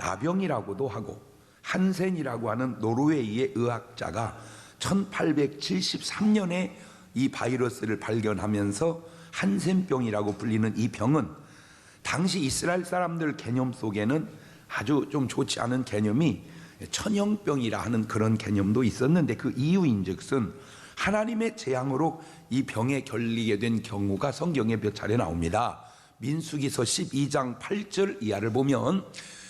나병이라고도 하고, 한센이라고 하는 노르웨이의 의학자가 1873년에 이 바이러스를 발견하면서 한센병이라고 불리는 이 병은 당시 이스라엘 사람들 개념 속에는 아주 좀 좋지 않은 개념이 천형병이라 하는 그런 개념도 있었는데, 그 이유인즉슨 하나님의 재앙으로 이 병에 걸리게 된 경우가 성경에 몇 차례 나옵니다. 민수기서 12장 8절 이하를 보면,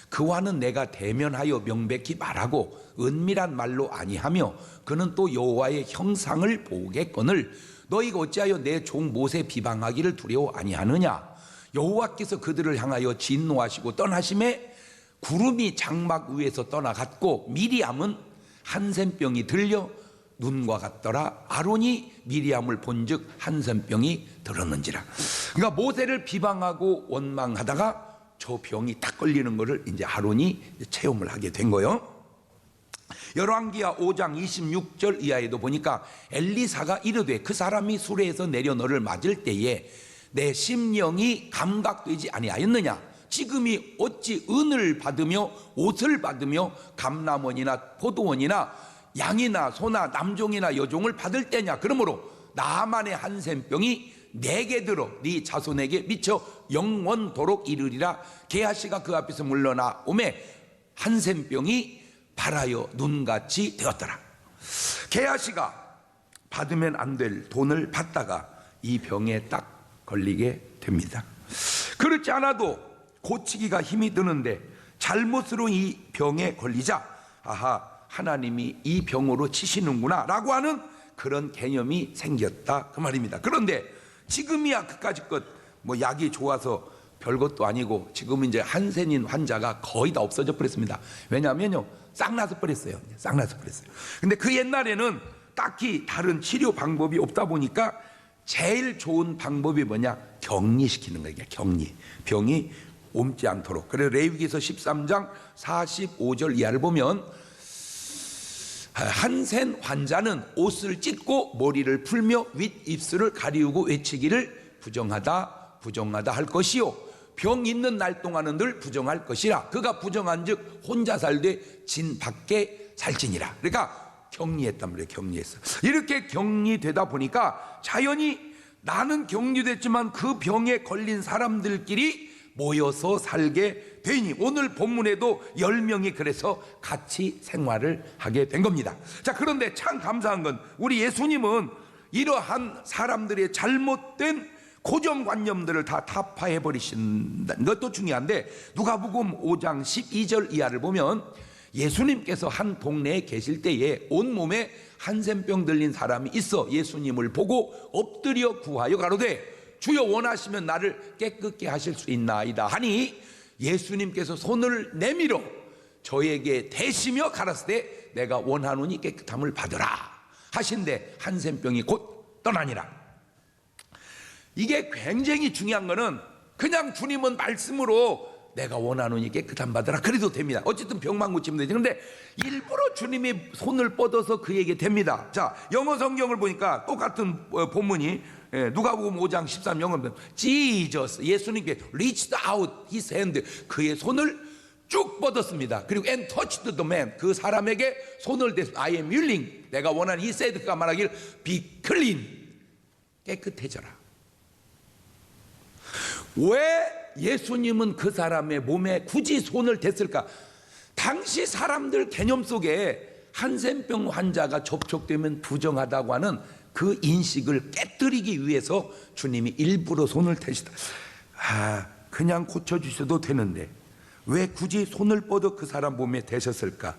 그와는 내가 대면하여 명백히 말하고 은밀한 말로 아니하며 그는 또 여호와의 형상을 보겠거늘 너희가 어찌하여 내 종 모세 비방하기를 두려워 아니하느냐. 여호와께서 그들을 향하여 진노하시고 떠나심에 구름이 장막 위에서 떠나갔고 미리암은 한센병이 들려 눈과 같더라. 아론이 미리암을 본즉 한센병이 들었는지라. 그러니까 모세를 비방하고 원망하다가 저 병이 딱 걸리는 것을 이제 아론이 체험을 하게 된 거예요. 열왕기하 5장 26절 이하에도 보니까 엘리사가 이르되 그 사람이 수레에서 내려 너를 맞을 때에 내 심령이 감각되지 아니하였느냐. 지금이 어찌 은을 받으며 옷을 받으며 감람원이나 포도원이나 양이나 소나 남종이나 여종을 받을 때냐. 그러므로 나만의 한센병이 내게 들어 네 자손에게 미쳐 영원토록 이르리라. 게하시가 그 앞에서 물러나 오매 한센병이 발하여 눈같이 되었더라. 게하시가 받으면 안 될 돈을 받다가 이 병에 딱 걸리게 됩니다. 그렇지 않아도 고치기가 힘이 드는데 잘못으로 이 병에 걸리자 아하, 하나님이 이 병으로 치시는구나 라고 하는 그런 개념이 생겼다 그 말입니다. 그런데 지금이야 그까짓 것 뭐 약이 좋아서 별것도 아니고 지금은 이제 한센인 환자가 거의 다 없어져 버렸습니다. 왜냐하면요, 싹 나서 버렸어요. 싹 나서 버렸어요. 근데 그 옛날에는 딱히 다른 치료 방법이 없다 보니까 제일 좋은 방법이 뭐냐? 격리시키는 거예요. 격리. 병이 옮지 않도록. 그래서 레위기서 13장 45절 이하를 보면 한센 환자는 옷을 찢고 머리를 풀며 윗입술을 가리우고 외치기를 부정하다 부정하다 할 것이요 병 있는 날 동안은 늘 부정할 것이라. 그가 부정한즉 혼자 살되 진 밖에 살지니라. 그러니까 격리했단 말이에요. 격리했어. 이렇게 격리되다 보니까 자연히 나는 격리됐지만 그 병에 걸린 사람들끼리 모여서 살게 되니 오늘 본문에도 10명이 그래서 같이 생활을 하게 된 겁니다. 자, 그런데 참 감사한 건 우리 예수님은 이러한 사람들의 잘못된 고정관념들을 다 타파해 버리신다는 것도 중요한데, 누가복음 5장 12절 이하를 보면 예수님께서 한 동네에 계실 때에 온몸에 한센병 들린 사람이 있어 예수님을 보고 엎드려 구하여 가로되 주여 원하시면 나를 깨끗게 하실 수 있나이다 하니 예수님께서 손을 내밀어 저에게 대시며 가라사대 내가 원하노니 깨끗함을 받으라 하신데 한센병이 곧 떠나니라. 이게 굉장히 중요한 거는 그냥 주님은 말씀으로 내가 원하노니 깨끗함 받으라 그래도 됩니다. 어쨌든 병만 고치면 되지. 그런데 일부러 주님이 손을 뻗어서 그에게 됩니다. 자, 영어 성경을 보니까 똑같은 본문이 누가복음 5장 13 영어 보면 Jesus, 예수님께 reached out his hand, 그의 손을 쭉 뻗었습니다. 그리고 and touched the man, 그 사람에게 손을 대서 I am willing, 내가 원하는, he said, 그가 말하길 be clean, 깨끗해져라. 왜 예수님은 그 사람의 몸에 굳이 손을 댔을까? 당시 사람들 개념 속에 한센병 환자가 접촉되면 부정하다고 하는 그 인식을 깨뜨리기 위해서 주님이 일부러 손을 대시다. 그냥 고쳐주셔도 되는데 왜 굳이 손을 뻗어 그 사람 몸에 대셨을까?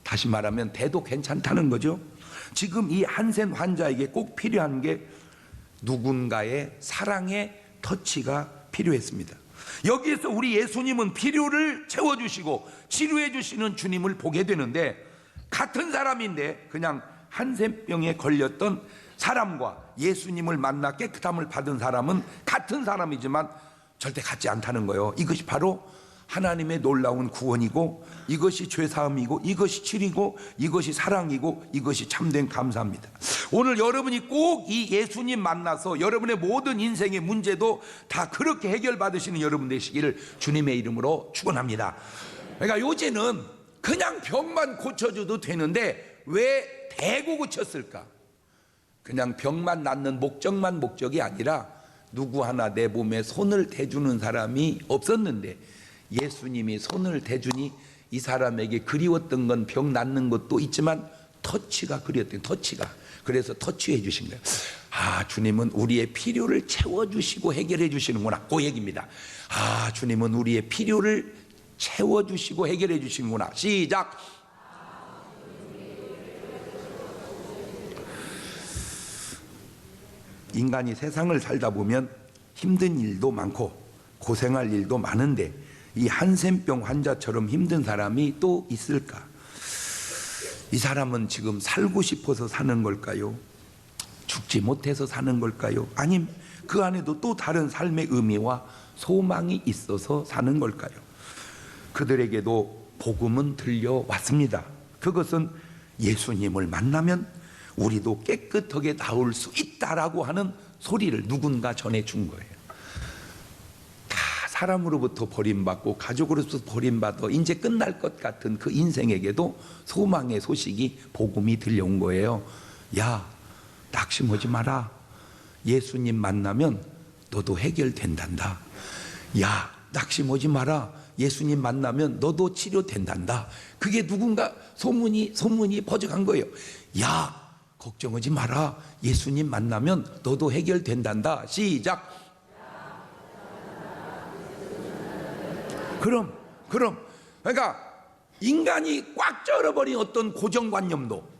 다시 말하면 대도 괜찮다는 거죠. 지금 이 한센 환자에게 꼭 필요한 게 누군가의 사랑의 터치가 필요했습니다. 여기에서 우리 예수님은 필요를 채워주시고 치료해 주시는 주님을 보게 되는데, 같은 사람인데 그냥 한센병에 걸렸던 사람과 예수님을 만나 깨끗함을 받은 사람은 같은 사람이지만 절대 같지 않다는 거예요. 이것이 바로 하나님의 놀라운 구원이고, 이것이 죄사함이고, 이것이 치리고, 이것이 사랑이고, 이것이 참된 감사입니다. 오늘 여러분이 꼭 이 예수님 만나서 여러분의 모든 인생의 문제도 다 그렇게 해결받으시는 여러분 되시기를 주님의 이름으로 축원합니다. 그러니까 요새는 그냥 병만 고쳐줘도 되는데 왜 대고 고쳤을까? 그냥 병만 낫는 목적만 목적이 아니라 누구 하나 내 몸에 손을 대주는 사람이 없었는데 예수님이 손을 대주니 이 사람에게 그리웠던 건 병 낫는 것도 있지만 터치가 그리웠던 터치가. 그래서 터치해 주신 거예요. 아, 주님은 우리의 필요를 채워주시고 해결해 주시는구나. 그 얘기입니다. 아, 주님은 우리의 필요를 채워주시고 해결해 주시는구나. 시작. 인간이 세상을 살다 보면 힘든 일도 많고 고생할 일도 많은데 이 한센병 환자처럼 힘든 사람이 또 있을까? 이 사람은 지금 살고 싶어서 사는 걸까요? 죽지 못해서 사는 걸까요? 아님 그 안에도 또 다른 삶의 의미와 소망이 있어서 사는 걸까요? 그들에게도 복음은 들려왔습니다. 그것은 예수님을 만나면 우리도 깨끗하게 나올 수 있다라고 하는 소리를 누군가 전해준 거예요. 다 사람으로부터 버림받고 가족으로부터 버림받아 이제 끝날 것 같은 그 인생에게도 소망의 소식이 복음이 들려온 거예요. 야, 낙심하지 마라. 예수님 만나면 너도 해결된단다. 야, 낙심하지 마라. 예수님 만나면 너도 치료된단다. 그게 누군가 소문이 퍼져간 거예요. 야, 걱정하지 마라. 예수님 만나면 너도 해결된단다. 시작. 그럼 그러니까 인간이 꽉 쩔어버린 어떤 고정관념도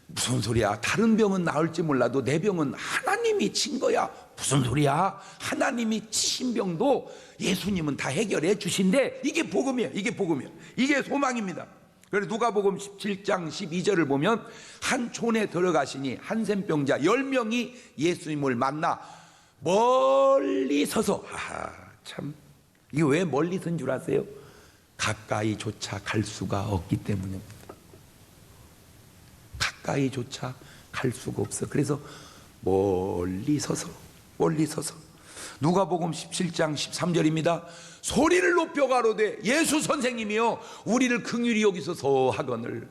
무슨 소리야? 다른 병은 나을지 몰라도 내 병은 하나님이 친 거야. 무슨 소리야? 하나님이 치신 병도 예수님은 다 해결해 주신대. 이게 복음이에요. 이게 복음이에요. 이게 소망입니다. 그래서 누가복음 17장 12절을 보면 한 촌에 들어가시니 한센병자 10명이 예수님을 만나 멀리 서서 참 이게 왜 멀리 선 줄 아세요? 가까이조차 갈 수가 없기 때문입니다. 가까이조차 갈 수가 없어. 그래서 멀리 서서 누가복음 17장 13절입니다. 소리를 높여 가로되 예수 선생님이여 우리를 긍휼히 여기소서 하거늘.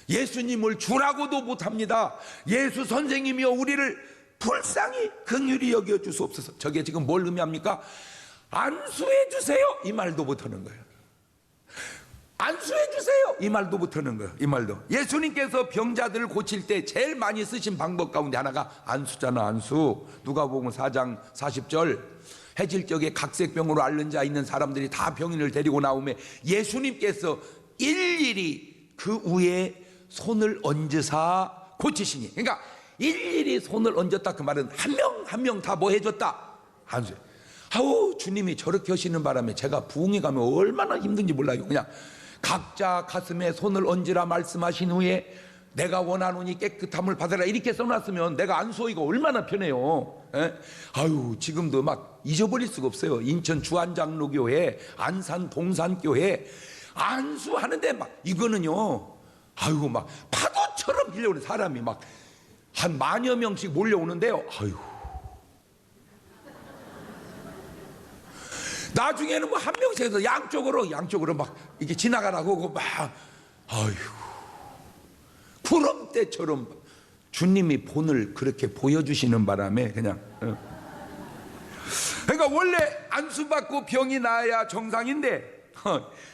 예수님을 주라고도 못합니다. 예수 선생님이여 우리를 불쌍히 긍휼히 여겨 주시옵소서. 저게 지금 뭘 의미합니까? 안수해 주세요 이 말도 못하는 거예요. 안수해 주세요 이 말도 못하는 거예요. 이 말도. 예수님께서 병자들을 고칠 때 제일 많이 쓰신 방법 가운데 하나가 안수잖아. 안수. 누가복음 4장 40절 해질 적에 각색병으로 앓는 자 있는 사람들이 다 병인을 데리고 나오며 예수님께서 일일이 그 위에 손을 얹으사 고치시니. 그러니까 일일이 손을 얹었다. 그 말은 한 명 다 뭐 해줬다? 안수. 아우, 주님이 저렇게 하시는 바람에 제가 부흥회 가면 얼마나 힘든지 몰라요. 그냥 각자 가슴에 손을 얹으라 말씀하신 후에 내가 원하노니 깨끗함을 받으라 이렇게 써놨으면 내가 안수하기가 얼마나 편해요. 에? 아유, 지금도 막 잊어버릴 수가 없어요. 인천 주안장로교회, 안산 동산교회 안수하는데 막 이거는요, 아유, 막 파도처럼 밀려오는 사람이 막 한 10,000여 명씩 몰려오는데요. 아유, 나중에는 뭐 한 명씩 해서 양쪽으로 막 이렇게 지나가라고 막, 아유, 구름대처럼 주님이 본을 그렇게 보여주시는 바람에 그냥. 그러니까 원래 안수받고 병이 나아야 정상인데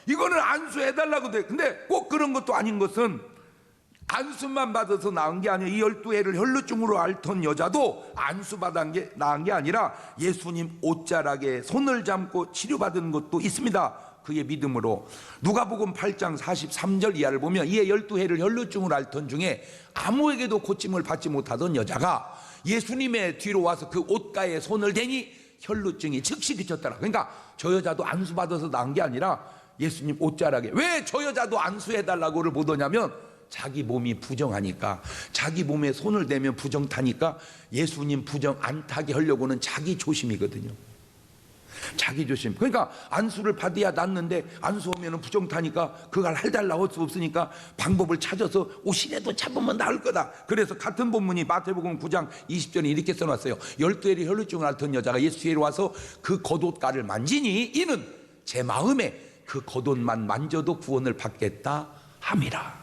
이거는 안수해달라고 돼. 근데 꼭 그런 것도 아닌 것은 안수만 받아서 나은 게 아니에요. 이 12해를 혈루증으로 앓던 여자도 안수받은 게 나은 게 아니라 예수님 옷자락에 손을 잡고 치료받은 것도 있습니다. 그의 믿음으로. 누가복음 8장 43절 이하를 보면 이에 12해를 혈루증으로 앓던 중에 아무에게도 고침을 받지 못하던 여자가 예수님의 뒤로 와서 그 옷가에 손을 대니 혈루증이 즉시 그쳤더라. 그러니까 저 여자도 안수받아서 나은 게 아니라 예수님 옷자락에. 왜 저 여자도 안수해달라고를 보더냐면 자기 몸이 부정하니까, 자기 몸에 손을 대면 부정 타니까 예수님 부정 안 타게 하려고는 자기 조심이거든요. 자기 조심. 그러니까 안수를 받아야 낫는데 안수하면 부정 타니까 그걸 해달라고 할 수 없으니까 방법을 찾아서 옷이라도 잡으면 나을 거다. 그래서 같은 본문이 마태복음 9장 20절에 이렇게 써놨어요. 12해의 혈루증을 앓던 여자가 예수 뒤에 와서 그 겉옷가를 만지니 이는 제 마음에 그 겉옷만 만져도 구원을 받겠다 함이라.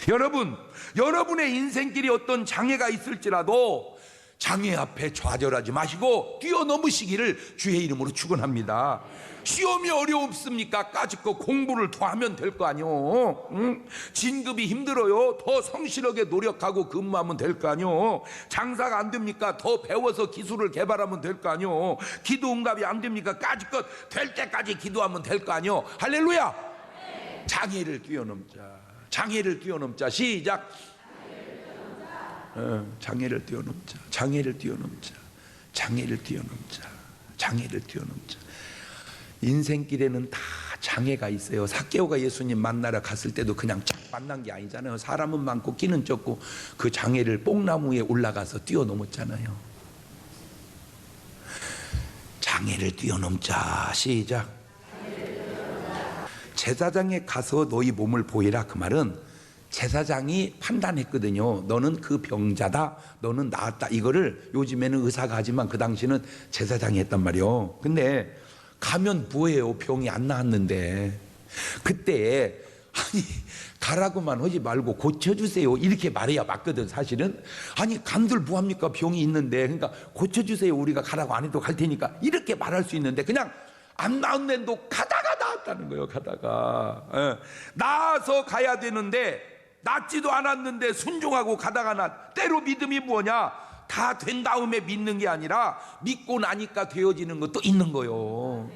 여러분, 여러분의 인생길이 어떤 장애가 있을지라도 장애 앞에 좌절하지 마시고 뛰어넘으시기를 주의 이름으로 축원합니다. 시험이 어렵습니까? 까짓거 공부를 더 하면 될 거 아니요. 응? 진급이 힘들어요. 더 성실하게 노력하고 근무하면 될 거 아니요. 장사가 안 됩니까? 더 배워서 기술을 개발하면 될 거 아니요. 기도 응답이 안 됩니까? 까짓거 될 때까지 기도하면 될 거 아니요. 할렐루야. 장애를 뛰어넘자. 장애를 뛰어넘자. 시작. 장애를 뛰어넘자. 장애를 뛰어넘자. 장애를 뛰어넘자. 장애를 뛰어넘자. 인생길에는 다 장애가 있어요. 삭개오가 예수님 만나러 갔을 때도 그냥 착 만난 게 아니잖아요. 사람은 많고 끼는 적고 그 장애를 뽕나무에 올라가서 뛰어넘었잖아요. 장애를 뛰어넘자. 시작. 제사장에 가서 너희 몸을 보이라. 그 말은 제사장이 판단했거든요. 너는 그 병자다, 너는 나았다. 이거를 요즘에는 의사가 하지만 그 당시는 제사장이 했단 말이에요. 근데 가면 뭐예요? 병이 안 나았는데. 그때 아니 가라고만 하지 말고 고쳐주세요 이렇게 말해야 맞거든. 사실은 아니 간들 뭐합니까? 병이 있는데. 그러니까 고쳐주세요, 우리가 가라고 안 해도 갈 테니까 이렇게 말할 수 있는데 그냥 안 나은데도 가다가 나았다는 거예요. 가다가 나아서 가야 되는데 낫지도 않았는데 순종하고 가다가 나. 때로 믿음이 뭐냐? 다 된 다음에 믿는 게 아니라 믿고 나니까 되어지는 것도 있는 거요.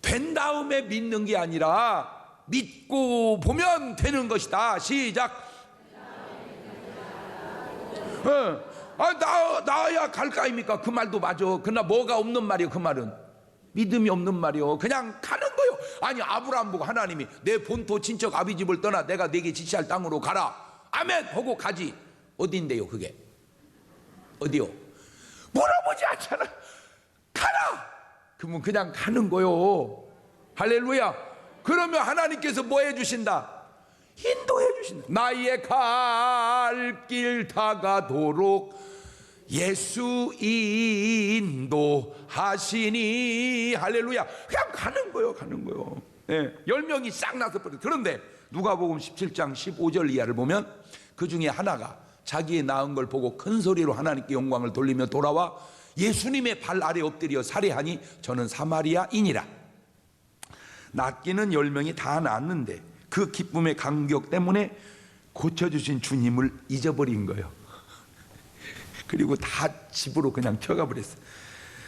된 다음에 믿는 게 아니라 믿고 보면 되는 것이다. 시작. 나야 갈까 아닙니까? 그 말도 맞아. 그러나 뭐가 없는 말이요. 그 말은 믿음이 없는 말이요. 그냥 가는 거요. 아니 아브라함 보고 하나님이 내 본토 친척 아비 집을 떠나 내가 네게 지시할 땅으로 가라. 아멘 하고 가지. 어딘데요 그게? 어디요? 물어보지 않잖아. 가라. 그러면 그냥 가는 거요. 할렐루야. 그러면 하나님께서 뭐 해주신다? 인도해 주신다. 나의 갈 길 다가도록 예수 인도하시니. 할렐루야. 그냥 가는 거요. 가는 거요. 10명이 싹 나서 버려. 그런데 누가복음 17장 15절 이하를 보면 그 중에 하나가 자기의 낳은 걸 보고 큰 소리로 하나님께 영광을 돌리며 돌아와 예수님의 발 아래 엎드려 살해하니 저는 사마리아인이라. 낫기는 10명이 다 낳았는데 그 기쁨의 감격 때문에 고쳐주신 주님을 잊어버린 거예요. 그리고 다 집으로 그냥 튀어가 버렸어요.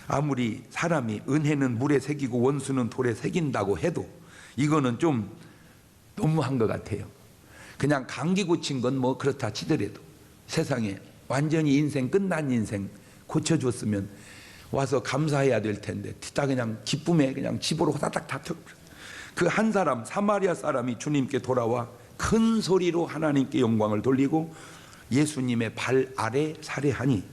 아무리 사람이 은혜는 물에 새기고 원수는 돌에 새긴다고 해도 이거는 좀 너무한 것 같아요. 그냥 감기 고친 건 뭐 그렇다 치더라도 세상에 완전히 인생 끝난 인생 고쳐줬으면 와서 감사해야 될 텐데 다 그냥 기쁨에 그냥 집으로 호다닥 다 튀어버렸어요. 그 한 사람 사마리아 사람이 주님께 돌아와 큰 소리로 하나님께 영광을 돌리고 예수님의 발 아래 살해하니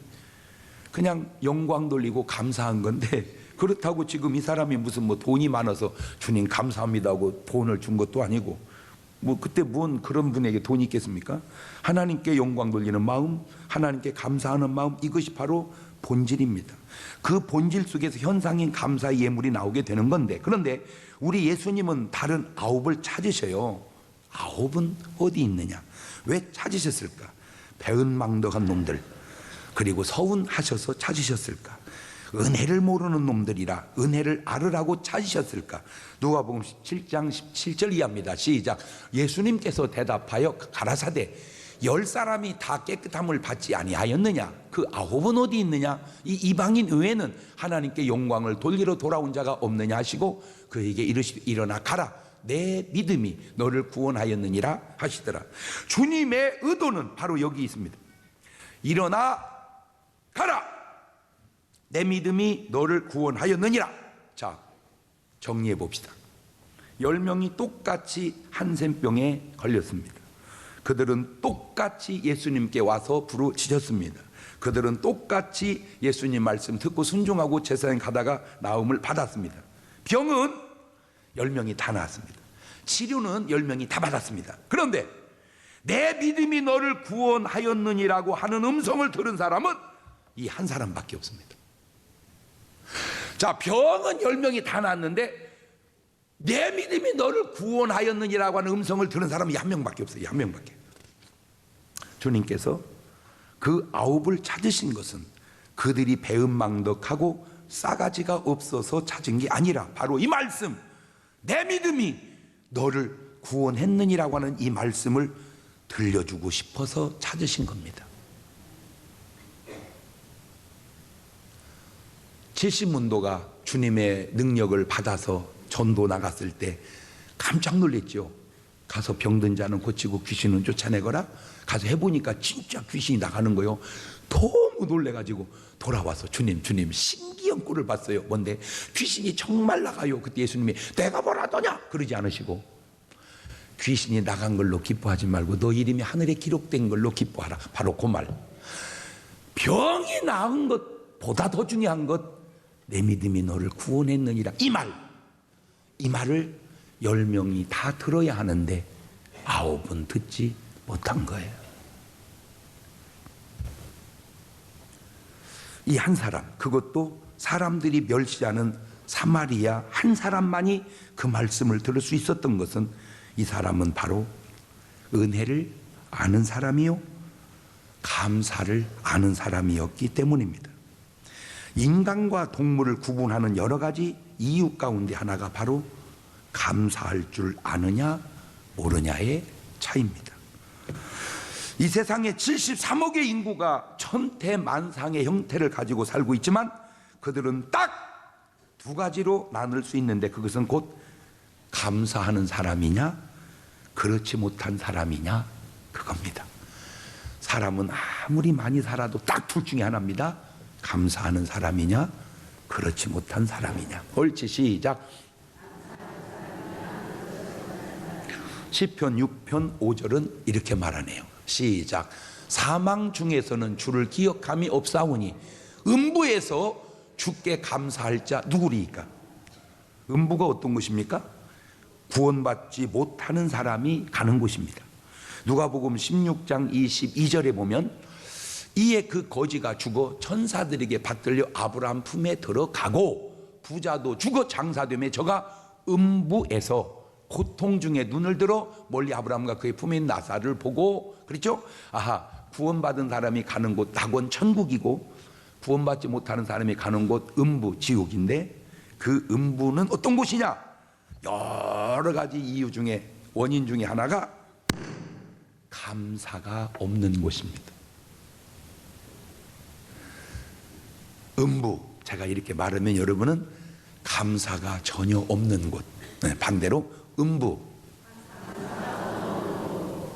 그냥 영광 돌리고 감사한 건데, 그렇다고 지금 이 사람이 무슨 뭐 돈이 많아서 주님 감사합니다 하고 돈을 준 것도 아니고 뭐 그때 뭔 그런 분에게 돈이 있겠습니까? 하나님께 영광 돌리는 마음, 하나님께 감사하는 마음, 이것이 바로 본질입니다. 그 본질 속에서 현상인 감사의 예물이 나오게 되는 건데, 그런데 우리 예수님은 다른 9을 찾으셔요. 9은 어디 있느냐? 왜 찾으셨을까? 배은망덕한 놈들, 그리고 서운하셔서 찾으셨을까? 은혜를 모르는 놈들이라 은혜를 알으라고 찾으셨을까? 누가복음 7장 17절 이하입니다. 시작. 예수님께서 대답하여 가라사대 10사람이 다 깨끗함을 받지 아니하였느냐? 그 9은 어디 있느냐? 이 이방인 외에는 하나님께 영광을 돌리러 돌아온 자가 없느냐 하시고 그에게 이르시되 일어나 가라, 내 믿음이 너를 구원하였느니라 하시더라. 주님의 의도는 바로 여기 있습니다. 일어나 가라, 내 믿음이 너를 구원하였느니라. 자, 정리해 봅시다. 10명이 똑같이 한센병에 걸렸습니다. 그들은 똑같이 예수님께 와서 부르짖었습니다. 그들은 똑같이 예수님 말씀 듣고 순종하고 제사장 가다가 나음을 받았습니다. 병은 10명이 다 나았습니다. 치료는 10명이 다 받았습니다. 그런데 내 믿음이 너를 구원하였느니라고 하는 음성을 들은 사람은 이 한 사람밖에 없습니다. 자, 병은 10명이 다 나았는데 내 믿음이 너를 구원하였느니라고 하는 음성을 들은 사람이 한 명밖에 없어요. 한 명밖에. 주님께서 그 아홉을 찾으신 것은 그들이 배은망덕하고 싸가지가 없어서 찾은 게 아니라 바로 이 말씀, 내 믿음이 너를 구원했느니라고 하는 이 말씀을 들려주고 싶어서 찾으신 겁니다. 70문도가 주님의 능력을 받아서 전도 나갔을 때 깜짝 놀랐죠. 가서 병든 자는 고치고 귀신은 쫓아내거라. 가서 해보니까 진짜 귀신이 나가는 거요. 너무 놀래가지고 돌아와서 주님 신기한 꼴을 봤어요. 뭔데? 귀신이 정말 나가요. 그때 예수님이 내가 뭐라더냐 그러지 않으시고, 귀신이 나간 걸로 기뻐하지 말고 너 이름이 하늘에 기록된 걸로 기뻐하라. 바로 그 말. 병이 나은 것보다 더 중요한 것, 내 믿음이 너를 구원했느니라. 이 말을 10명이 다 들어야 하는데 9은 듣지 못한 거예요. 이 한 사람, 그것도 사람들이 멸시하는 사마리아 한 사람만이 그 말씀을 들을 수 있었던 것은, 이 사람은 바로 은혜를 아는 사람이요 감사를 아는 사람이었기 때문입니다. 인간과 동물을 구분하는 여러 가지 이유 가운데 하나가 바로 감사할 줄 아느냐 모르냐의 차이입니다. 이 세상에 73억의 인구가 천태만상의 형태를 가지고 살고 있지만 그들은 딱 두 가지로 나눌 수 있는데, 그것은 곧 감사하는 사람이냐 그렇지 못한 사람이냐 그겁니다. 사람은 아무리 많이 살아도 딱 둘 중에 하나입니다. 감사하는 사람이냐 그렇지 못한 사람이냐. 옳지, 시작. 시편 6편 5절은 이렇게 말하네요. 시작. 사망 중에서는 주를 기억함이 없사오니 음부에서 주께 감사할 자 누구리이까? 음부가 어떤 곳입니까? 구원받지 못하는 사람이 가는 곳입니다. 누가복음 16장 22절에 보면 이에 그 거지가 죽어 천사들에게 받들려 아브라함 품에 들어가고 부자도 죽어 장사되며 저가 음부에서 고통 중에 눈을 들어 멀리 아브라함과 그의 품에 있는 나사를 보고, 그렇죠? 아하, 구원받은 사람이 가는 곳 낙원 천국이고 구원받지 못하는 사람이 가는 곳 음부 지옥인데, 그 음부는 어떤 곳이냐? 여러 가지 이유 중에 원인 중에 하나가 감사가 없는 곳입니다. 음부, 제가 이렇게 말하면 여러분은 감사가 전혀 없는 곳, 반대로 음부,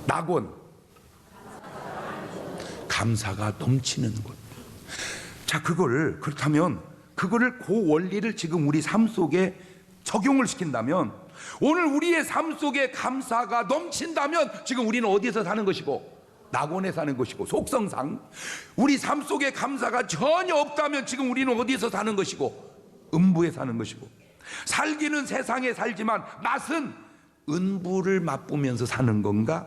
낙원, 감사가 넘치는 곳. 자, 그렇다면 그거를 그 원리를 지금 우리 삶 속에 적용을 시킨다면, 오늘 우리의 삶 속에 감사가 넘친다면 지금 우리는 어디에서 사는 것이고? 낙원에 사는 것이고, 속성상 우리 삶 속에 감사가 전혀 없다면 지금 우리는 어디에서 사는 것이고? 음부에 사는 것이고, 살기는 세상에 살지만 맛은 은부를 맛보면서 사는 건가?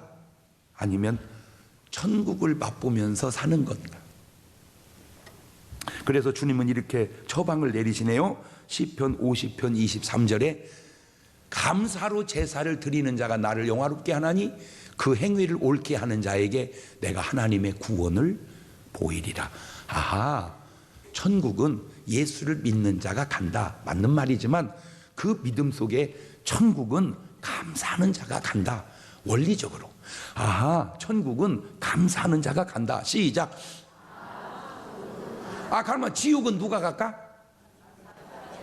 아니면 천국을 맛보면서 사는 건가? 그래서 주님은 이렇게 처방을 내리시네요. 시편 50편 23절에 감사로 제사를 드리는 자가 나를 영화롭게 하나니 그 행위를 옳게 하는 자에게 내가 하나님의 구원을 보이리라. 아하, 천국은 예수를 믿는 자가 간다, 맞는 말이지만 그 믿음 속에 천국은 감사하는 자가 간다, 원리적으로. 아하, 천국은 감사하는 자가 간다. 시작. 그러면 지옥은 누가 갈까?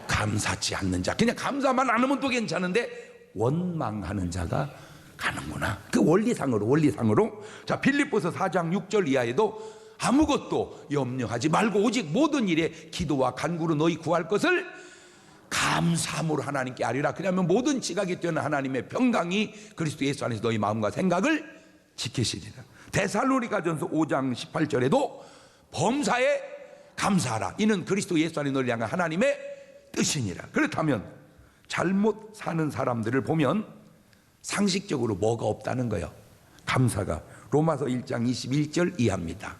감사치 않는 자. 그냥 감사만 안 하면 또 괜찮은데 원망하는 자가 가는구나. 그 원리상으로. 자, 빌립보서 4장 6절 이하에도 아무것도 염려하지 말고 오직 모든 일에 기도와 간구로 너희 구할 것을 감사함으로 하나님께 아뢰라. 그러면 모든 지각이 뛰어난 하나님의 평강이 그리스도 예수 안에서 너희 마음과 생각을 지키시리라. 데살로니가전서 5장 18절에도 범사에 감사하라. 이는 그리스도 예수 안에 너를 향한 하나님의 뜻이니라. 그렇다면 잘못 사는 사람들을 보면 상식적으로 뭐가 없다는 거예요? 감사가. 로마서 1장 21절 이하입니다.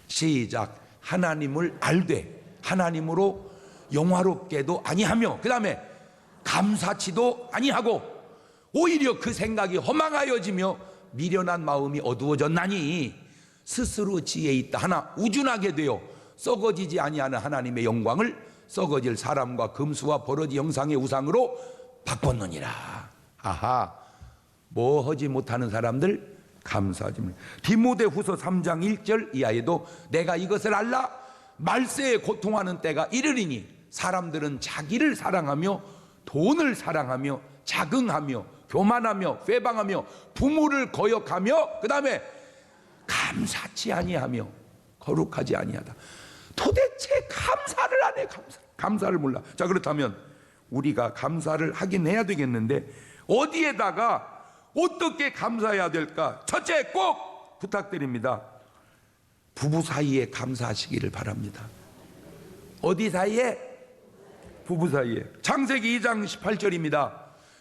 시작. 하나님을 알되 하나님으로 영화롭게도 아니하며, 그 다음에 감사치도 아니하고 오히려 그 생각이 허망하여지며 미련한 마음이 어두워졌나니 스스로 지혜 있다 하나 우준하게 되어 썩어지지 아니하는 하나님의 영광을 썩어질 사람과 금수와 버러지 형상의 우상으로 바꿨느니라. 아하, 뭐 하지 못하는 사람들 감사하지. 디모데후서 3장 1절 이하에도 내가 이것을 알라 말세에 고통하는 때가 이르리니 사람들은 자기를 사랑하며 돈을 사랑하며 자긍하며 교만하며 회방하며 부모를 거역하며 그 다음에 감사치 아니하며 거룩하지 아니하다. 도대체 감사를 안 해. 감사를 몰라. 자, 그렇다면 우리가 감사를 하긴 해야 되겠는데 어디에다가 어떻게 감사해야 될까? 첫째, 꼭 부탁드립니다. 부부 사이에 감사하시기를 바랍니다. 어디 사이에? 부부 사이에. 창세기 2장 18절입니다.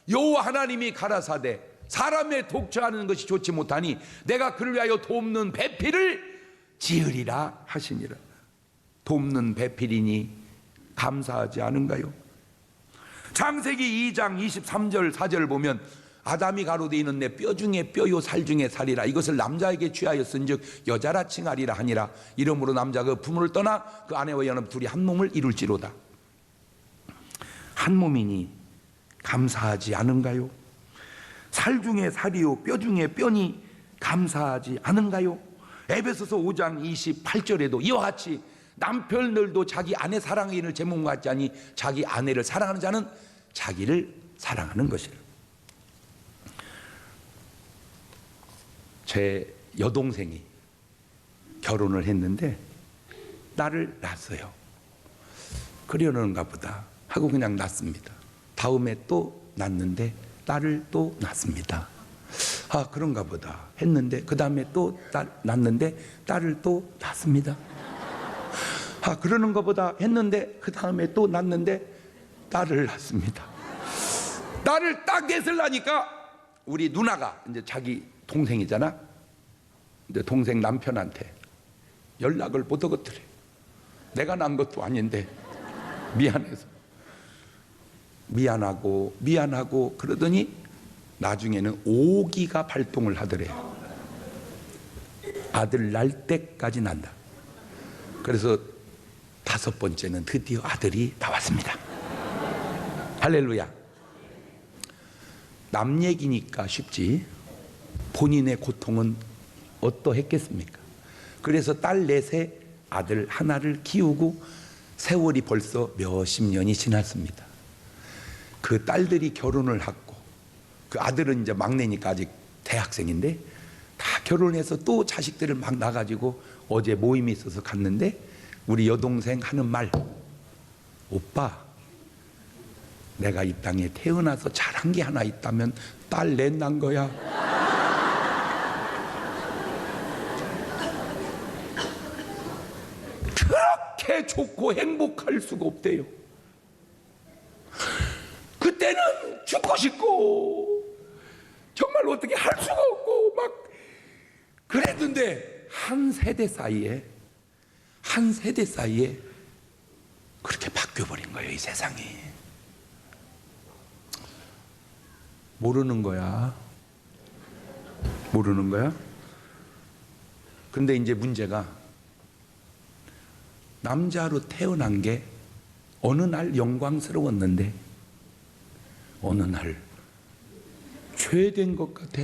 여호와 하나님이 가라사대 사람의 독처하는 것이 좋지 못하니 내가 그를 위하여 돕는 배필을 지으리라 하시니라. 돕는 배필이니 감사하지 않은가요? 창세기 2장 23절 4절 보면 아담이 가로되 이는 내 뼈 중에 뼈요 살 중에 살이라 이것을 남자에게 취하였은즉 여자라 칭하리라 하니라. 이러므로 남자가 부모를 떠나 그 아내와 연합 둘이 한 몸을 이룰지로다. 한 몸이니 감사하지 않은가요? 살 중에 살이요 뼈 중에 뼈니 감사하지 않은가요? 에베소서 5장 28절에도 이와 같이 남편들도 자기 아내 사랑하기를 제 몸 같지 아니 자기 아내를 사랑하는 자는 자기를 사랑하는 것이라. 제 여동생이 결혼을 했는데 딸을 낳았어요. 그러는가 보다 하고 그냥 낳습니다. 다음에 또 낳는데 딸을 또 낳습니다. 아, 그런가 보다 했는데 그 다음에 또 낳는데 딸을 또 낳습니다. 아, 그러는가 보다 했는데 그 다음에 또 낳는데 딸을 낳습니다. 딸을 딱 넷을 낳으니까 우리 누나가 이제 자기 동생이잖아. 이제 동생 남편한테 연락을 못 하겠더래. 내가 낳은 것도 아닌데 미안해서 미안하고 그러더니 나중에는 오기가 발동을 하더래요. 아들 낳을 때까지 난다. 그래서 5번째는 드디어 아들이 나왔습니다. 할렐루야. 남 얘기니까 쉽지 본인의 고통은 어떠했겠습니까? 그래서 딸 넷에 아들 하나를 키우고 세월이 벌써 몇십 년이 지났습니다. 그 딸들이 결혼을 하고 그 아들은 이제 막내니까 아직 대학생인데 다 결혼해서 또 자식들을 막 낳아가지고 어제 모임이 있어서 갔는데 우리 여동생 하는 말, 오빠 내가 이 땅에 태어나서 잘한 게 하나 있다면 딸 넷 낳은 거야. 그렇게 좋고 행복할 수가 없대요. 그때는 죽고 싶고 정말 어떻게 할 수가 없고 막 그랬는데 한 세대 사이에 그렇게 바뀌어버린 거예요. 이 세상이. 모르는 거야. 근데 이제 문제가 남자로 태어난 게 어느 날 영광스러웠는데 어느 날 죄된 것 같아.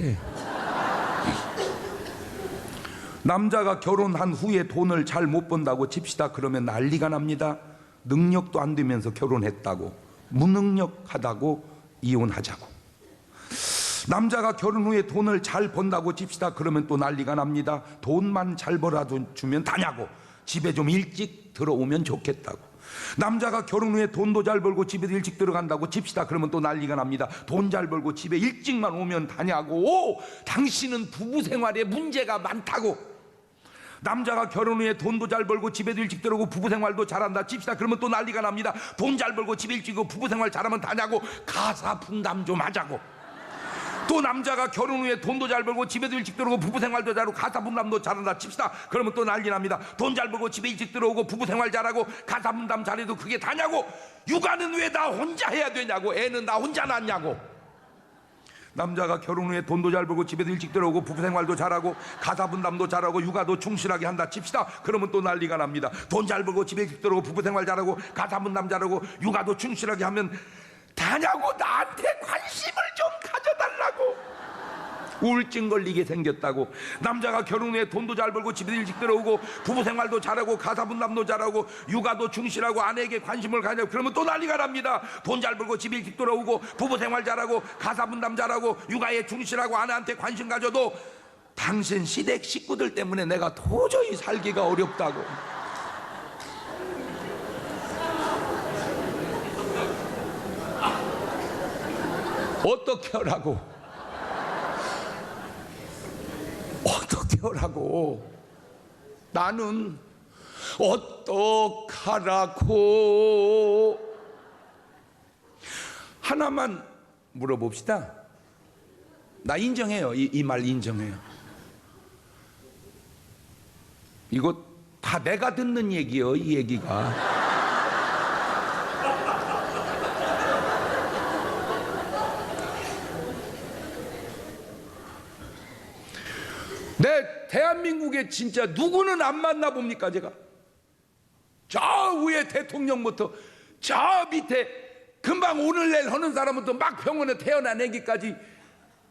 남자가 결혼한 후에 돈을 잘 못 번다고 칩시다. 그러면 난리가 납니다. 능력도 안 되면서 결혼했다고, 무능력하다고 이혼하자고. 남자가 결혼 후에 돈을 잘 번다고 칩시다. 그러면 또 난리가 납니다. 돈만 잘 벌어주면 다냐고, 집에 좀 일찍 들어오면 좋겠다고. 남자가 결혼 후에 돈도 잘 벌고 집에 일찍 들어간다고 칩시다. 그러면 또 난리가 납니다. 돈 잘 벌고 집에 일찍만 오면 다냐고. 당신은 부부 생활에 문제가 많다고. 남자가 결혼 후에 돈도 잘 벌고 집에도 일찍 들어오고 부부 생활도 잘한다 칩시다. 그러면 또 난리가 납니다. 돈 잘 벌고 집에 일찍 오고 부부 생활 잘하면 다냐고. 가사 분담 좀 하자고. 또 남자가 결혼 후에 돈도 잘 벌고 집에도 일찍 들어오고 부부 생활도 잘하고 가사분담도 잘한다 칩시다. 그러면 또 난리 납니다. 돈 잘 벌고 집에 일찍 들어오고 부부 생활 잘하고 가사분담 잘해도 그게 다냐고. 육아는 왜 나 혼자 해야 되냐고. 애는 나 혼자 낳냐고. 남자가 결혼 후에 돈도 잘 벌고 집에도 일찍 들어오고 부부 생활도 잘하고 가사분담도 잘하고 육아도 충실하게 한다 칩시다. 그러면 또 난리가 납니다. 돈 잘 벌고 집에 일찍 들어오고 부부 생활 잘하고 가사분담 잘하고 육아도 충실하게 하면 다냐고. 나한테 관심을 좀 가져달라고. 우울증 걸리게 생겼다고. 남자가 결혼 후에 돈도 잘 벌고 집에 일찍 들어오고 부부 생활도 잘하고 가사분담도 잘하고 육아도 충실하고 아내에게 관심을 가냐고. 그러면 또 난리가 납니다. 돈 잘 벌고 집에 일찍 들어오고 부부 생활 잘하고 가사분담 잘하고 육아에 충실하고 아내한테 관심 가져도 당신 시댁 식구들 때문에 내가 도저히 살기가 어렵다고. 어떻게 하라고? 어떻게 하라고? 나는 어떡하라고? 하나만 물어봅시다. 나 인정해요. 이 말 인정해요. 이거 다 내가 듣는 얘기요. 이 얘기가. 내 대한민국에 진짜 누구는 안 만나봅니까? 제가 저 위에 대통령부터 저 밑에 금방 오늘 내일 하는 사람부터 막 병원에 태어난 애기까지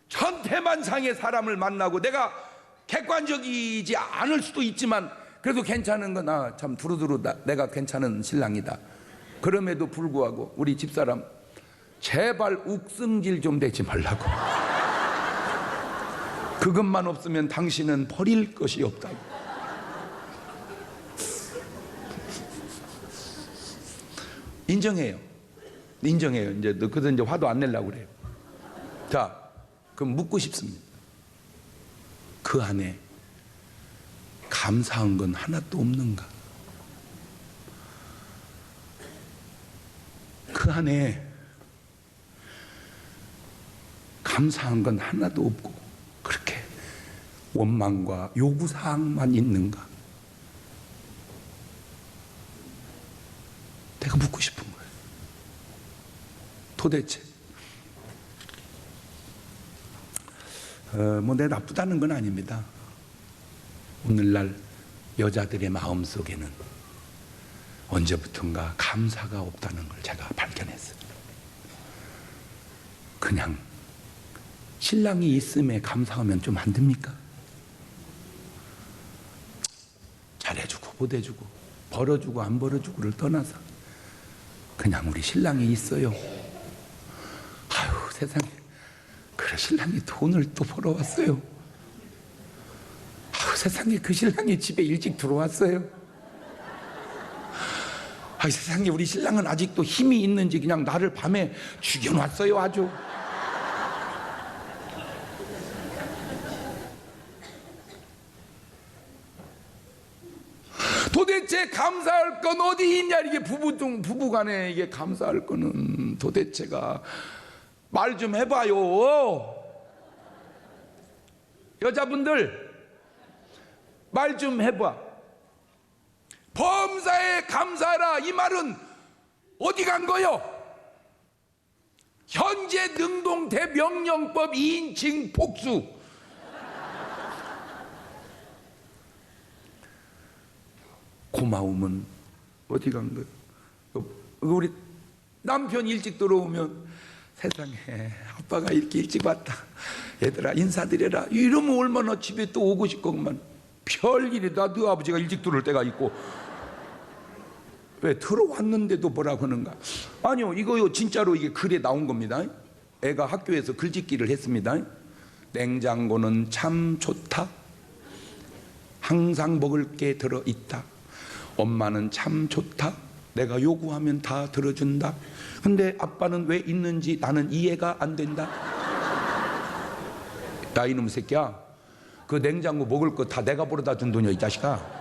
천태만상의 사람을 만나고, 내가 객관적이지 않을 수도 있지만 그래도 괜찮은 건 참 두루두루 내가 괜찮은 신랑이다. 그럼에도 불구하고 우리 집사람 제발 욱성질 좀 내지 말라고. 그것만 없으면 당신은 버릴 것이 없다고. 인정해요. 인정해요. 이제 그래서 이제 화도 안 내려고 그래요. 자, 그럼 묻고 싶습니다. 그 안에 감사한 건 하나도 없는가? 그 안에 감사한 건 하나도 없고 그렇게 원망과 요구사항만 있는가? 내가 묻고 싶은 거예요. 도대체 뭐 내 나쁘다는 건 아닙니다. 오늘날 여자들의 마음 속에는 언제부턴가 감사가 없다는 걸 제가 발견했어요. 그냥 신랑이 있음에 감사하면 좀 안 됩니까? 잘해주고 못해주고 벌어주고 안 벌어주고를 떠나서 그냥 우리 신랑이 있어요. 아유 세상에, 그래 신랑이 돈을 또 벌어왔어요. 아유 세상에, 그 신랑이 집에 일찍 들어왔어요. 아유 세상에, 우리 신랑은 아직도 힘이 있는지 그냥 나를 밤에 죽여놨어요 아주. 도대체 감사할 건 어디 있냐? 이게 부부간에 이게 감사할 거는 도대체가 말 좀 해봐요. 여자분들 말 좀 해봐. 범사에 감사하라 이 말은 어디 간 거요? 현재 능동 대명령법 2인칭 복수. 고마움은 어디 간 거예요? 우리 남편 일찍 들어오면 세상에 아빠가 이렇게 일찍 왔다, 얘들아 인사드려라 이러면 얼마나 집에 또 오고 싶고만. 별일이다. 너 아버지가 일찍 들어올 때가 있고 왜 들어왔는데도 뭐라고 하는가? 아니요, 이거요 진짜로 이게 글에 나온 겁니다. 애가 학교에서 글짓기를 했습니다. 냉장고는 참 좋다, 항상 먹을 게 들어있다, 엄마는 참 좋다, 내가 요구하면 다 들어준다. 근데 아빠는 왜 있는지 나는 이해가 안 된다. 야 이놈 새끼야, 그 냉장고 먹을 거 다 내가 벌어다 준 돈이야 이 자식아.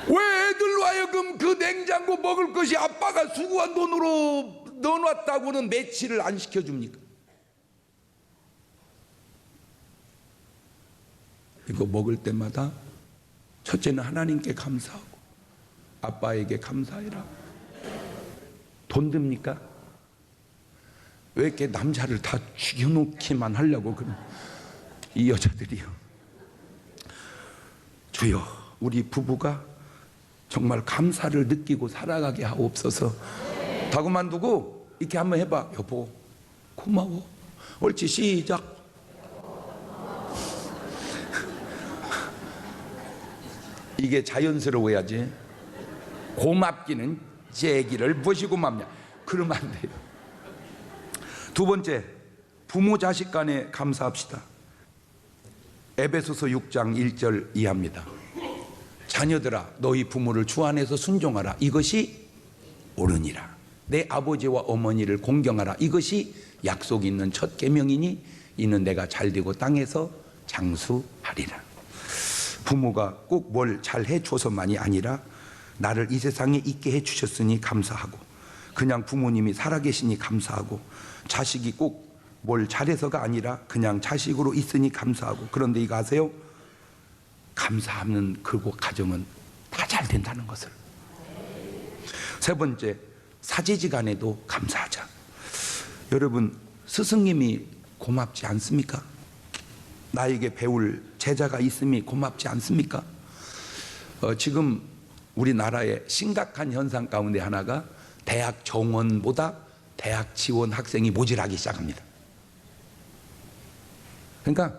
왜 애들 지금 그 냉장고 먹을 것이 아빠가 수고한 돈으로 넣어놨다고는 매치를 안 시켜줍니까? 이거 먹을 때마다 첫째는 하나님께 감사하고 아빠에게 감사해라. 돈 듭니까? 왜 이렇게 남자를 다 죽여놓기만 하려고 그런 이 여자들이요. 주여, 우리 부부가 정말 감사를 느끼고 살아가게 하옵소서. 다 그만두고 이렇게 한번 해봐. 여보 고마워. 옳지, 시작. 이게 자연스러워야지. 고맙기는 제기를 무엇이 고맙냐. 그러면 안 돼요. 두 번째, 부모 자식 간에 감사합시다. 에베소서 6장 1절 이하입니다. 자녀들아 너희 부모를 주 안에서 순종하라. 이것이 옳으니라. 내 아버지와 어머니를 공경하라. 이것이 약속 있는 첫 계명이니 이는 내가 잘되고 땅에서 장수하리라. 부모가 꼭 뭘 잘 해줘서만이 아니라 나를 이 세상에 있게 해주셨으니 감사하고, 그냥 부모님이 살아계시니 감사하고, 자식이 꼭 뭘 잘해서가 아니라 그냥 자식으로 있으니 감사하고. 그런데 이거 아세요? 감사하는 그 가정은 다 잘 된다는 것을. 세 번째, 사제지간에도 감사하자. 여러분, 스승님이 고맙지 않습니까? 나에게 배울 제자가 있음이 고맙지 않습니까? 지금 우리나라의 심각한 현상 가운데 하나가 대학 정원보다 대학 지원 학생이 모자라기 시작합니다. 그러니까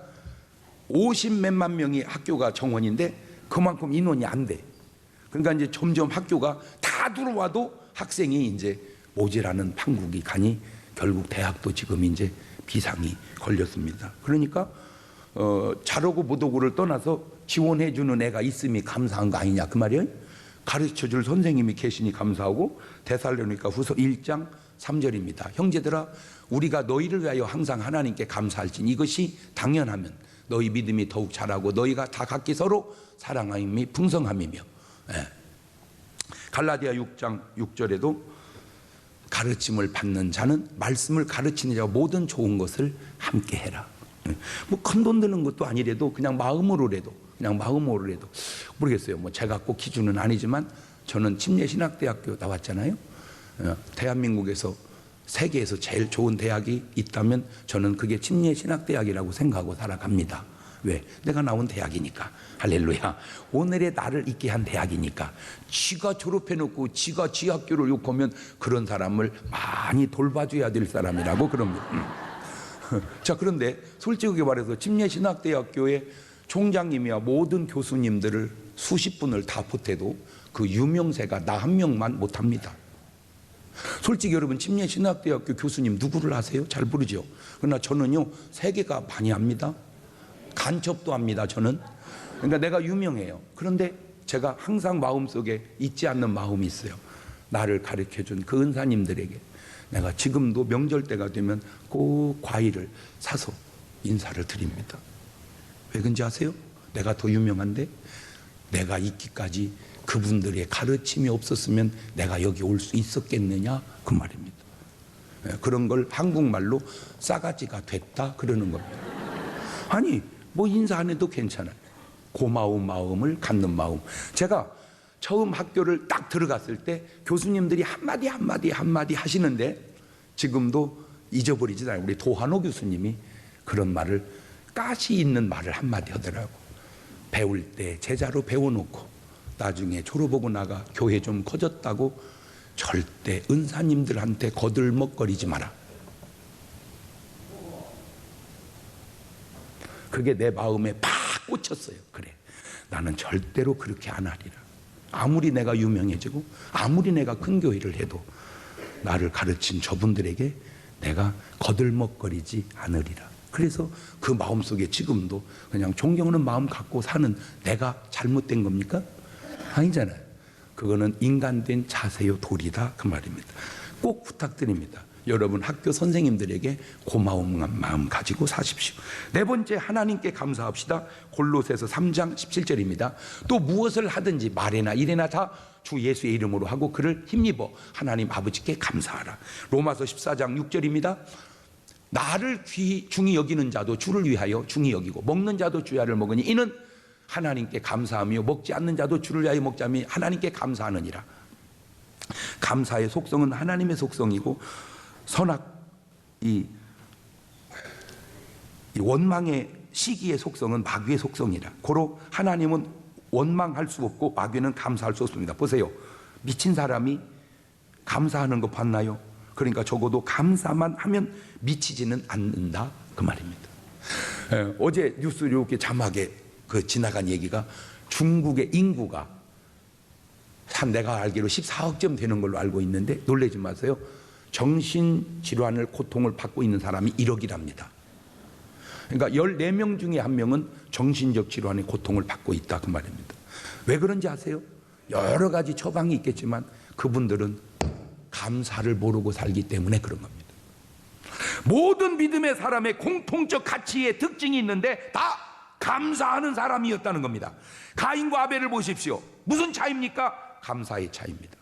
50몇만 명이 학교가 정원인데 그만큼 인원이 안 돼. 그러니까 이제 점점 학교가 다 들어와도 학생이 이제 모자라는 판국이 가니 결국 대학도 지금 이제 비상이 걸렸습니다. 그러니까 잘하고 못하고를 떠나서 지원해주는 애가 있음이 감사한 거 아니냐 그 말이에요. 가르쳐줄 선생님이 계시니 감사하고. 데살로니가 후서 1장 3절입니다. 형제들아 우리가 너희를 위하여 항상 하나님께 감사할지니 이것이 당연하면 너희 믿음이 더욱 자라고 너희가 다 각기 서로 사랑함이 풍성함이며. 갈라디아 6장 6절에도 가르침을 받는 자는 말씀을 가르치는 자와 모든 좋은 것을 함께 해라. 뭐 큰 돈 드는 것도 아니래도 그냥 마음으로라도 모르겠어요. 뭐 제가 꼭 기준은 아니지만 저는 침례신학대학교 나왔잖아요. 대한민국에서 세계에서 제일 좋은 대학이 있다면 저는 그게 침례신학대학이라고 생각하고 살아갑니다. 왜? 내가 나온 대학이니까. 할렐루야. 오늘의 나를 있게 한 대학이니까. 지가 졸업해놓고 지가 지 학교를 욕하면 그런 사람을 많이 돌봐줘야 될 사람이라고 그럽니다. 자, 그런데 솔직하게 말해서 침례신학대학교의 총장님이야 모든 교수님들을 수십 분을 다 보태도 그 유명세가 나 한 명만 못합니다. 솔직히 여러분, 침례신학대학교 교수님 누구를 아세요? 잘 모르죠. 그러나 저는요 세계가 많이 합니다. 간첩도 합니다. 저는. 그러니까 내가 유명해요. 그런데 제가 항상 마음속에 잊지 않는 마음이 있어요. 나를 가르쳐준 그 은사님들에게 내가 지금도 명절 때가 되면 꼭 과일을 사서 인사를 드립니다. 왜 그런지 아세요? 내가 더 유명한데 내가 있기까지 그분들의 가르침이 없었으면 내가 여기 올 수 있었겠느냐 그 말입니다. 그런 걸 한국말로 싸가지가 됐다 그러는 겁니다. 아니 뭐 인사 안 해도 괜찮아요. 고마운 마음을 갖는 마음. 제가 처음 학교를 딱 들어갔을 때 교수님들이 한마디 하시는데 지금도 잊어버리지 않아요. 우리 도한호 교수님이 그런 말을, 가시 있는 말을 한마디 하더라고. 배울 때 제자로 배워놓고 나중에 졸업하고 나가 교회 좀 커졌다고 절대 은사님들한테 거들먹거리지 마라. 그게 내 마음에 팍 꽂혔어요. 그래, 나는 절대로 그렇게 안 하리라. 아무리 내가 유명해지고 아무리 내가 큰 교회를 해도 나를 가르친 저분들에게 내가 거들먹거리지 않으리라. 그래서 그 마음속에 지금도 그냥 존경하는 마음 갖고 사는 내가 잘못된 겁니까? 아니잖아요. 그거는 인간된 자세요 도리다 그 말입니다. 꼭 부탁드립니다. 여러분 학교 선생님들에게 고마운 마음 가지고 사십시오. 네 번째, 하나님께 감사합시다. 골로새서 3장 17절입니다. 또 무엇을 하든지 말이나 일이나 다 주 예수의 이름으로 하고 그를 힘입어 하나님 아버지께 감사하라. 로마서 14장 6절입니다. 나를 중히 여기는 자도 주를 위하여 중히 여기고 먹는 자도 주야를 먹으니 이는 하나님께 감사하며 먹지 않는 자도 주를 위하여 먹지 않으며 하나님께 감사하느니라. 감사의 속성은 하나님의 속성이고 선악 이 원망의 시기의 속성은 마귀의 속성이라. 고로 하나님은 원망할 수 없고 마귀는 감사할 수 없습니다. 보세요, 미친 사람이 감사하는 거 봤나요? 그러니까 적어도 감사만 하면 미치지는 않는다 그 말입니다. 어제 뉴스 이렇게 자막에 지나간 얘기가 중국의 인구가 내가 알기로 14억쯤 되는 걸로 알고 있는데 놀라지 마세요. 정신질환을 고통을 받고 있는 사람이 1억이랍니다. 그러니까 14명 중에 1명은 정신적 질환의 고통을 받고 있다 그 말입니다. 왜 그런지 아세요? 여러 가지 처방이 있겠지만 그분들은 감사를 모르고 살기 때문에 그런 겁니다. 모든 믿음의 사람의 공통적 가치의 특징이 있는데 다 감사하는 사람이었다는 겁니다. 가인과 아벨을 보십시오. 무슨 차이입니까? 감사의 차이입니다.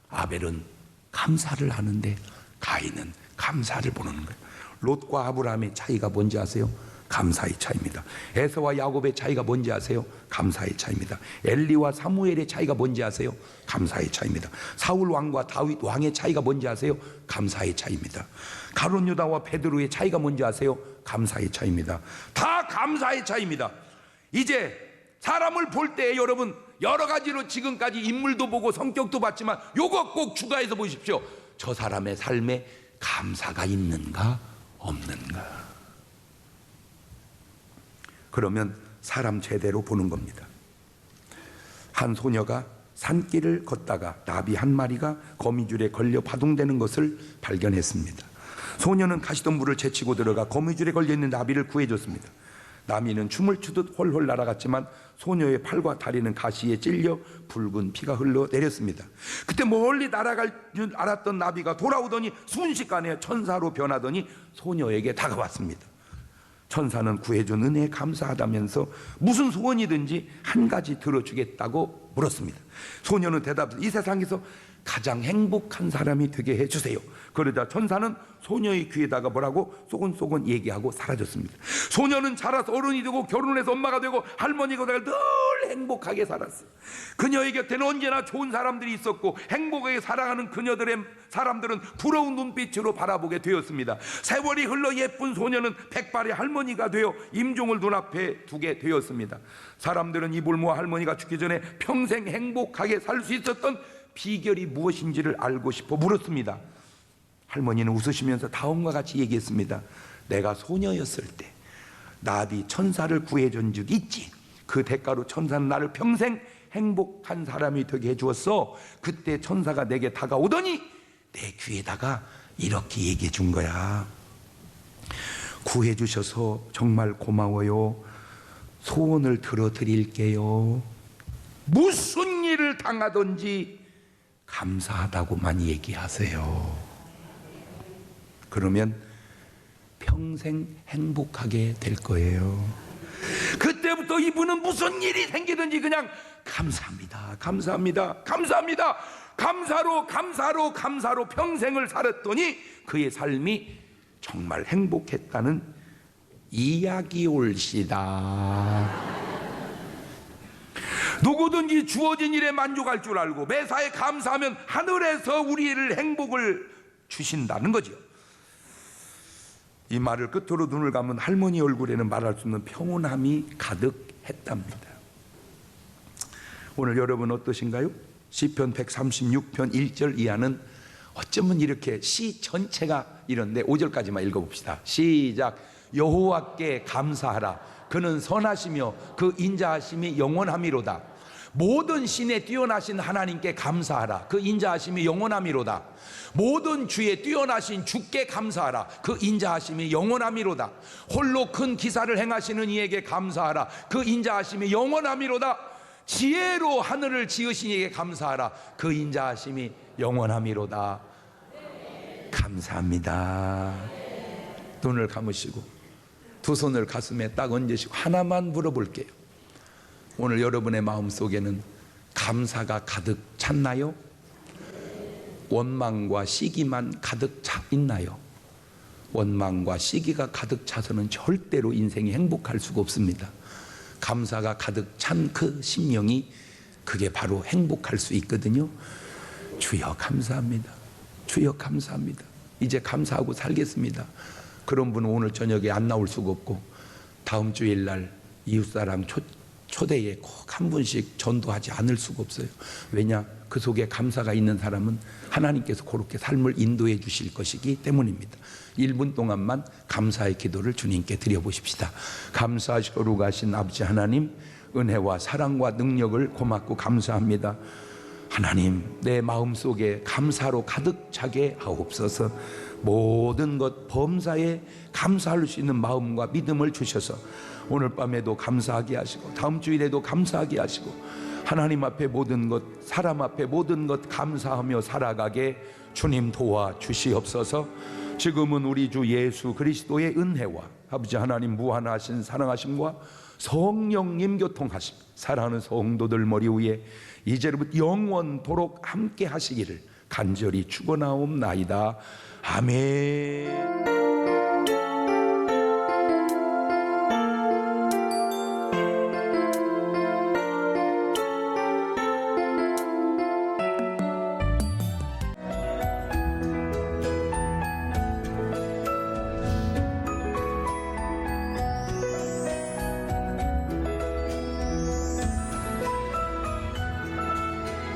아벨은 감사를 하는데 가인은 감사를 모르는 거예요. 롯과 아브라함의 차이가 뭔지 아세요? 감사의 차이입니다. 에서와 야곱의 차이가 뭔지 아세요? 감사의 차이입니다. 엘리와 사무엘의 차이가 뭔지 아세요? 감사의 차이입니다. 사울 왕과 다윗 왕의 차이가 뭔지 아세요? 감사의 차이입니다. 가룟 유다와 베드로의 차이가 뭔지 아세요? 감사의 차이입니다. 다 감사의 차이입니다. 이제 사람을 볼 때 여러분 여러 가지로 지금까지 인물도 보고 성격도 봤지만 요거 꼭 추가해서 보십시오. 저 사람의 삶에 감사가 있는가 없는가. 그러면 사람 제대로 보는 겁니다. 한 소녀가 산길을 걷다가 나비 한 마리가 거미줄에 걸려 바둥대는 것을 발견했습니다. 소녀는 가시덤불을 제치고 들어가 거미줄에 걸려있는 나비를 구해줬습니다. 나비는 춤을 추듯 홀홀 날아갔지만 소녀의 팔과 다리는 가시에 찔려 붉은 피가 흘러 내렸습니다. 그때 멀리 날아갈 줄 알았던 나비가 돌아오더니 순식간에 천사로 변하더니 소녀에게 다가왔습니다. 천사는 구해준 은혜에 감사하다면서 무슨 소원이든지 한 가지 들어주겠다고 물었습니다. 소녀는 대답해서 이 세상에서 가장 행복한 사람이 되게 해주세요. 그러자 천사는 소녀의 귀에다가 뭐라고 소곤소곤 얘기하고 사라졌습니다. 소녀는 자라서 어른이 되고 결혼해서 엄마가 되고 할머니가 되고 늘 행복하게 살았어요. 그녀의 곁에는 언제나 좋은 사람들이 있었고 행복하게 살아가는 그녀들의 사람들은 부러운 눈빛으로 바라보게 되었습니다. 세월이 흘러 예쁜 소녀는 백발의 할머니가 되어 임종을 눈앞에 두게 되었습니다. 사람들은 이불모와 할머니가 죽기 전에 평생 행복하게 살 수 있었던 비결이 무엇인지를 알고 싶어 물었습니다. 할머니는 웃으시면서 다음과 같이 얘기했습니다. 내가 소녀였을 때 나비 천사를 구해준 적이 있지. 그 대가로 천사는 나를 평생 행복한 사람이 되게 해주었어. 그때 천사가 내게 다가오더니 내 귀에다가 이렇게 얘기해 준 거야. 구해주셔서 정말 고마워요. 소원을 들어드릴게요. 무슨 일을 당하든지 감사하다고만 얘기하세요. 그러면 평생 행복하게 될 거예요. 그때부터 이분은 무슨 일이 생기든지 그냥 감사합니다, 감사합니다, 감사합니다, 감사로 평생을 살았더니 그의 삶이 정말 행복했다는 이야기 올시다. 누구든지 주어진 일에 만족할 줄 알고 매사에 감사하면 하늘에서 우리를 행복을 주신다는 거죠. 이 말을 끝으로 눈을 감은 할머니 얼굴에는 말할 수 없는 평온함이 가득했답니다. 오늘 여러분 어떠신가요? 시편 136편 1절 이하는 어쩌면 이렇게 시 전체가 이런데 5절까지만 읽어봅시다. 시작. 여호와께 감사하라. 그는 선하시며 그 인자하심이 영원함이로다. 모든 신에 뛰어나신 하나님께 감사하라. 그 인자하심이 영원함이로다. 모든 주에 뛰어나신 주께 감사하라. 그 인자하심이 영원함이로다. 홀로 큰 기사를 행하시는 이에게 감사하라. 그 인자하심이 영원함이로다. 지혜로 하늘을 지으신 이에게 감사하라. 그 인자하심이 영원함이로다. 감사합니다. 눈을 감으시고 두 손을 가슴에 딱 얹으시고 하나만 물어볼게요. 오늘 여러분의 마음속에는 감사가 가득 찼나요? 원망과 시기만 가득 차 있나요? 원망과 시기가 가득 차서는 절대로 인생이 행복할 수가 없습니다. 감사가 가득 찬 그 심령이 그게 바로 행복할 수 있거든요. 주여 감사합니다. 주여 감사합니다. 이제 감사하고 살겠습니다. 그런 분은 오늘 저녁에 안 나올 수가 없고 다음 주일날 이웃사랑 초대에 꼭 한 분씩 전도하지 않을 수가 없어요. 왜냐? 그 속에 감사가 있는 사람은 하나님께서 그렇게 삶을 인도해 주실 것이기 때문입니다. 1분 동안만 감사의 기도를 주님께 드려보십시다. 감사하시고 거룩하신 아버지 하나님, 은혜와 사랑과 능력을 고맙고 감사합니다. 하나님, 내 마음속에 감사로 가득 차게 하옵소서. 모든 것 범사에 감사할 수 있는 마음과 믿음을 주셔서 오늘 밤에도 감사하게 하시고 다음 주일에도 감사하게 하시고 하나님 앞에 모든 것, 사람 앞에 모든 것 감사하며 살아가게 주님 도와 주시옵소서. 지금은 우리 주 예수 그리스도의 은혜와 아버지 하나님 무한하신 사랑하심과 성령님 교통하심, 사랑하는 성도들 머리 위에 이제부터 영원토록 함께 하시기를 간절히 축원하옵나이다. 아멘.